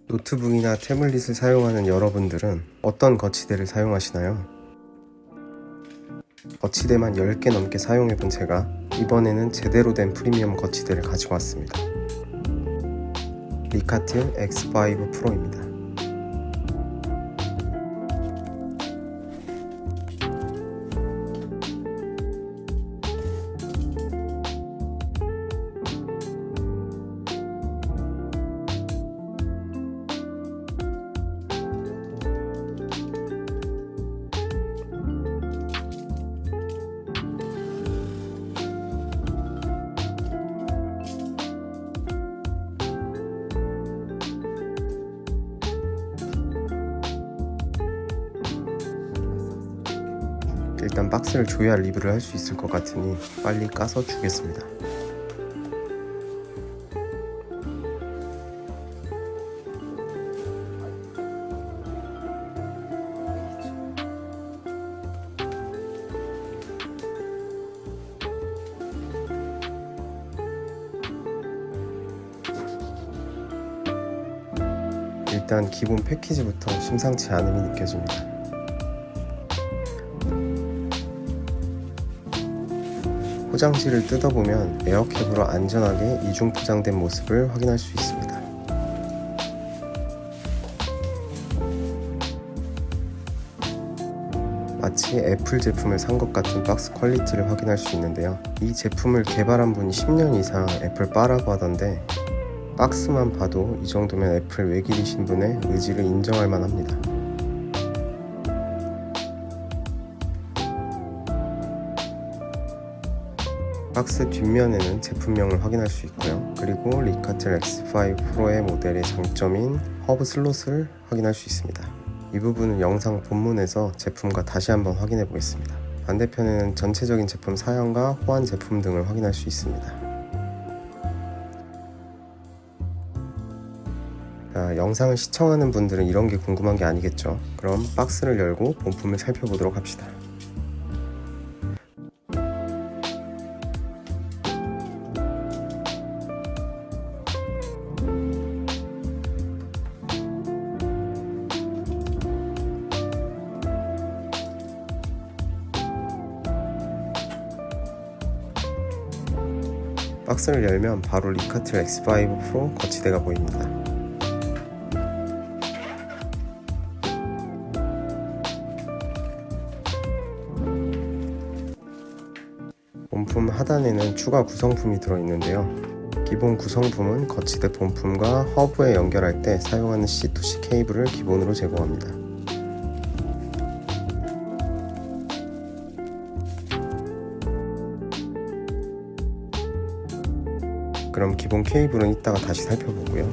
노트북이나 태블릿을 사용하는 여러분들은 어떤 거치대를 사용하시나요? 거치대만 10개 넘게 사용해본 제가 이번에는 제대로 된 프리미엄 거치대를 가지고 왔습니다. 리카틸 X5 프로입니다. 일단 박스를 조여야 리뷰를 할 수 있을 것 같으니 빨리 까서 주겠습니다. 일단 기본 패키지부터 심상치 않음이 느껴집니다. 포장지를 뜯어보면 에어캡으로 안전하게 이중 포장된 모습을 확인할 수 있습니다. 마치 애플 제품을 산 것 같은 박스 퀄리티를 확인할 수 있는데요. 이 제품을 개발한 분이 10년 이상 애플 바라고 하던데 박스만 봐도 이 정도면 애플 외길이신 분의 의지를 인정할 만합니다. 박스 뒷면에는 제품명을 확인할 수 있고요. 그리고 리카틸 X5 프로의 모델의 장점인 허브 슬롯을 확인할 수 있습니다. 이 부분은 영상 본문에서 제품과 다시 한번 확인해 보겠습니다. 반대편에는 전체적인 제품 사양과 호환 제품 등을 확인할 수 있습니다. 영상을 시청하는 분들은 이런 게 궁금한 게 아니겠죠. 그럼 박스를 열고 본품을 살펴보도록 합시다. 박스를 열면 바로 리카틸 X5 프로 거치대가 보입니다. 본품 하단에는 추가 구성품이 들어있는데요. 기본 구성품은 거치대 본품과 허브에 연결할 때 사용하는 C2C 케이블을 기본으로 제공합니다. 그럼 기본 케이블은 이따가 다시 살펴보고요.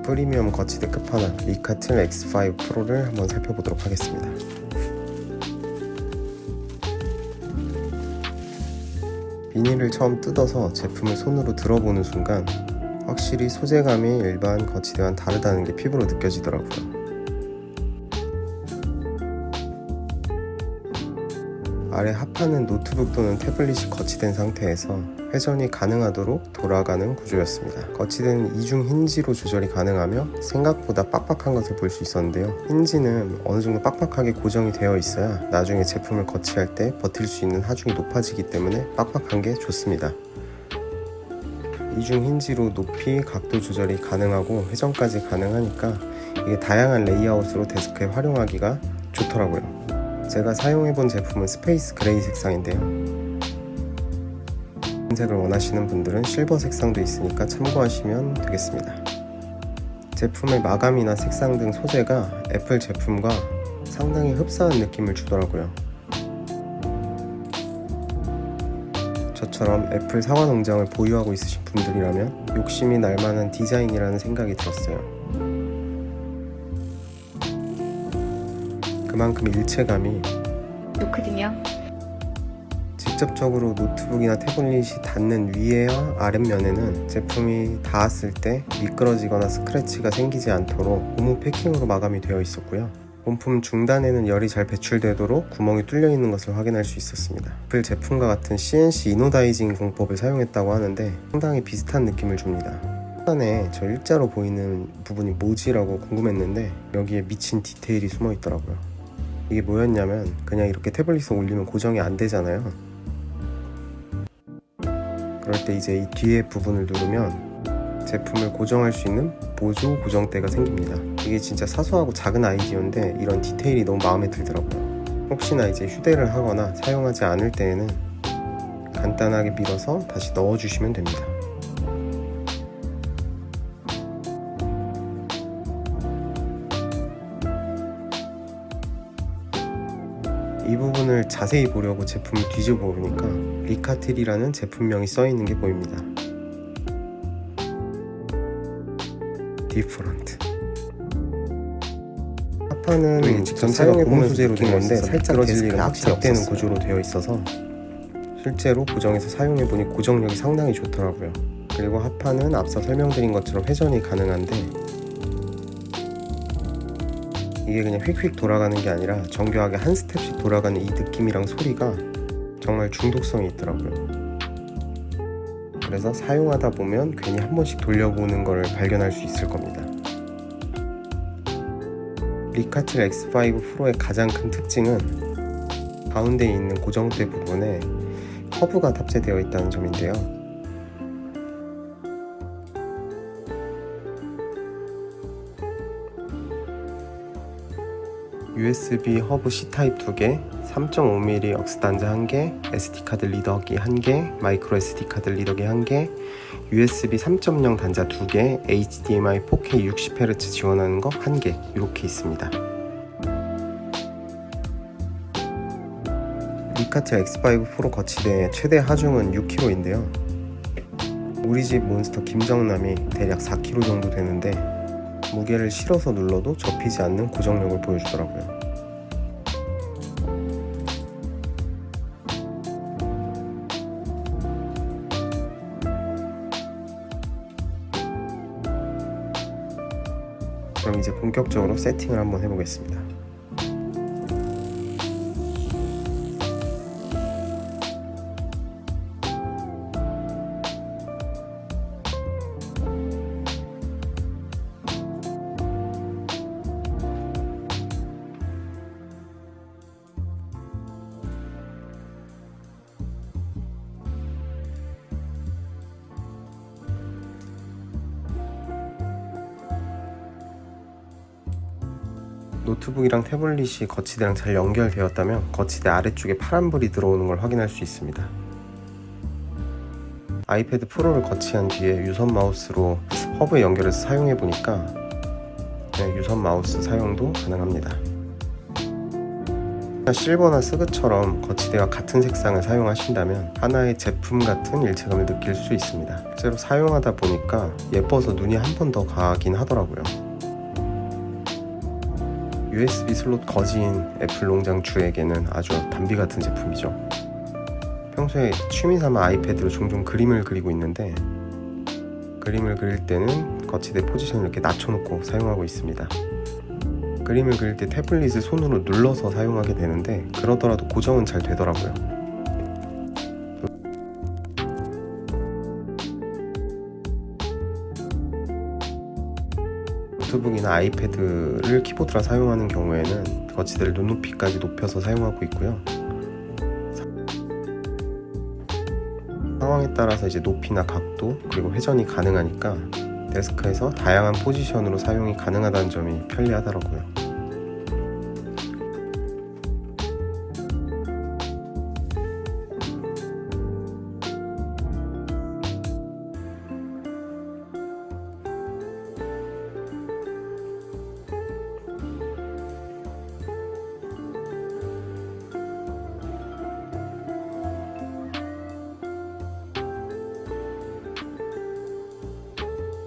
프리미엄 거치대 끝판왕 리카틸 X5 프로를 한번 살펴보도록 하겠습니다. 비닐을 처음 뜯어서 제품을 손으로 들어보는 순간 확실히 소재감이 일반 거치대와는 다르다는 게 피부로 느껴지더라고요. 아래 하판은 노트북 또는 태블릿이 거치된 상태에서 회전이 가능하도록 돌아가는 구조였습니다. 거치대는 이중 힌지로 조절이 가능하며 생각보다 빡빡한 것을 볼 수 있었는데요. 힌지는 어느 정도 빡빡하게 고정이 되어 있어야 나중에 제품을 거치할 때 버틸 수 있는 하중이 높아지기 때문에 빡빡한 게 좋습니다. 이중 힌지로 높이, 각도 조절이 가능하고 회전까지 가능하니까 이게 다양한 레이아웃으로 데스크에 활용하기가 좋더라고요. 제가 사용해본 제품은 스페이스 그레이 색상인데요. 색을 원하시는 분들은 실버 색상도 있으니까 참고하시면 되겠습니다. 제품의 마감이나 색상 등 소재가 애플 제품과 상당히 흡사한 느낌을 주더라고요. 저처럼 애플 사과 농장을 보유하고 있으신 분들이라면 욕심이 날 만한 디자인이라는 생각이 들었어요. 그만큼 일체감이 좋거든요. 직접적으로 노트북이나 태블릿이 닿는 위에와 아랫면에는 제품이 닿았을 때 미끄러지거나 스크래치가 생기지 않도록 고무 패킹으로 마감이 되어 있었고요. 본품 중단에는 열이 잘 배출되도록 구멍이 뚫려 있는 것을 확인할 수 있었습니다. 애플 제품과 같은 CNC 이노다이징 공법을 사용했다고 하는데 상당히 비슷한 느낌을 줍니다. 하단에 저 일자로 보이는 부분이 뭐지라고 궁금했는데 여기에 미친 디테일이 숨어 있더라고요. 이게 뭐였냐면 그냥 이렇게 태블릿을 올리면 고정이 안 되잖아요. 그럴 때 이제 이 뒤에 부분을 누르면 제품을 고정할 수 있는 보조 고정대가 생깁니다. 이게 진짜 사소하고 작은 아이디어인데 이런 디테일이 너무 마음에 들더라고요. 혹시나 이제 휴대를 하거나 사용하지 않을 때에는 간단하게 밀어서 다시 넣어주시면 됩니다. 이 부분을 자세히 보려고 제품을 뒤집어 보니까 리카틸이라는 제품명이 써있는 게 보입니다. 디퍼런트. 하판은 직접 사용해보면 소재로 된 건데 살짝 데스크가 압착되는 구조로 되어 있어서 실제로 고정해서 사용해보니 고정력이 상당히 좋더라고요. 그리고 하판은 앞서 설명드린 것처럼 회전이 가능한데 이게 그냥 휙휙 돌아가는 게 아니라 정교하게 한 스텝씩 돌아가는 이 느낌이랑 소리가 정말 중독성이 있더라고요. 그래서 사용하다 보면 괜히 한 번씩 돌려보는 걸 발견할 수 있을 겁니다. 리카틸 X5 프로의 가장 큰 특징은 가운데에 있는 고정대 부분에 허브가 탑재되어 있다는 점인데요. USB 허브 C타입 2개, 3.5mm 억스단자 1개, SD카드 리더기 1개, 마이크로 SD카드 리더기 1개, USB 3.0 단자 2개, HDMI 4K 60Hz 지원하는 거 1개 이렇게 있습니다. 리카틸 X5 프로 거치대의 최대 하중은 6kg인데요. 우리 집 몬스터 김정남이 대략 4kg 정도 되는데 무게를 실어서 눌러도 접히지 않는 고정력을 보여주더라고요. 그럼 이제 본격적으로 세팅을 한번 해보겠습니다. 노트북이랑 태블릿이 거치대랑 잘 연결되었다면 거치대 아래쪽에 파란불이 들어오는 걸 확인할 수 있습니다. 아이패드 프로를 거치한 뒤에 유선 마우스로 허브에 연결해서 사용해보니까 유선 마우스 사용도 가능합니다. 실버나 스그처럼 거치대와 같은 색상을 사용하신다면 하나의 제품 같은 일체감을 느낄 수 있습니다. 실제로 사용하다 보니까 예뻐서 눈이 한 번 더 가긴 하더라고요. USB 슬롯 거지인 애플 농장주에게는 아주 단비 같은 제품이죠. 평소에 취미삼아 아이패드로 종종 그림을 그리고 있는데 그림을 그릴 때는 거치대 포지션을 이렇게 낮춰놓고 사용하고 있습니다. 그림을 그릴 때 태블릿을 손으로 눌러서 사용하게 되는데 그러더라도 고정은 잘 되더라고요. 노트북이나 아이패드를 키보드라 사용하는 경우에는 거치대를 눈높이까지 높여서 사용하고 있고요. 상황에 따라서 이제 높이나 각도 그리고 회전이 가능하니까 데스크에서 다양한 포지션으로 사용이 가능하다는 점이 편리하더라고요.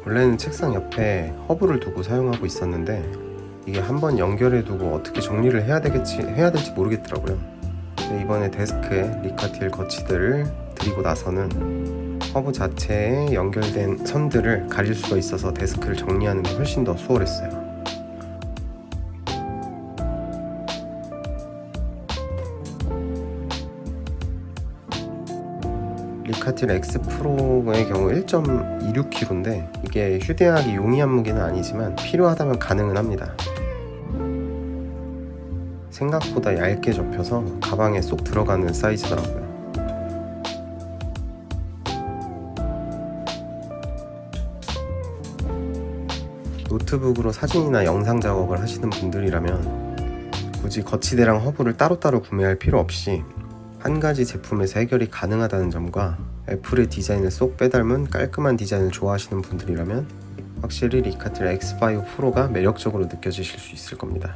원래는 책상 옆에 허브를 두고 사용하고 있었는데 이게 한번 연결해 두고 어떻게 정리를 해야 될지 모르겠더라고요. 근데 이번에 데스크에 리카틸 거치대를 드리고 나서는 허브 자체에 연결된 선들을 가릴 수가 있어서 데스크를 정리하는 게 훨씬 더 수월했어요. 리카틸 X 프로의 경우 1.26kg인데 이게 휴대하기 용이한 무게는 아니지만 필요하다면 가능은 합니다. 생각보다 얇게 접혀서 가방에 쏙 들어가는 사이즈더라고요. 노트북으로 사진이나 영상 작업을 하시는 분들이라면 굳이 거치대랑 허브를 따로따로 구매할 필요 없이 한 가지 제품에서 해결이 가능하다는 점과 애플의 디자인을 쏙 빼닮은 깔끔한 디자인을 좋아하시는 분들이라면 확실히 리카틸 X5 프로가 매력적으로 느껴지실 수 있을 겁니다.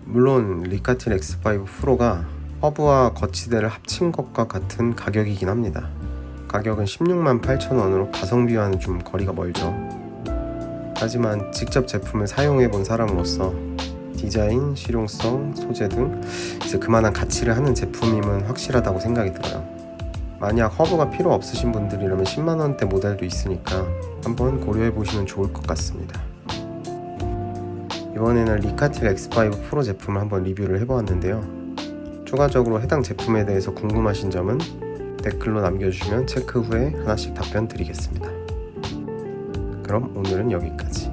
물론 리카틸 X5 프로가 허브와 거치대를 합친 것과 같은 가격이긴 합니다. 가격은 168,000원으로 가성비와는 좀 거리가 멀죠. 하지만 직접 제품을 사용해본 사람으로서 디자인, 실용성, 소재 등 이제 그만한 가치를 하는 제품임은 확실하다고 생각이 들어요. 만약 허브가 필요 없으신 분들이라면 10만원대 모델도 있으니까 한번 고려해보시면 좋을 것 같습니다. 이번에는 리카틸 X5 프로 제품을 한번 리뷰를 해보았는데요. 추가적으로 해당 제품에 대해서 궁금하신 점은 댓글로 남겨주시면 체크 후에 하나씩 답변 드리겠습니다. 그럼 오늘은 여기까지.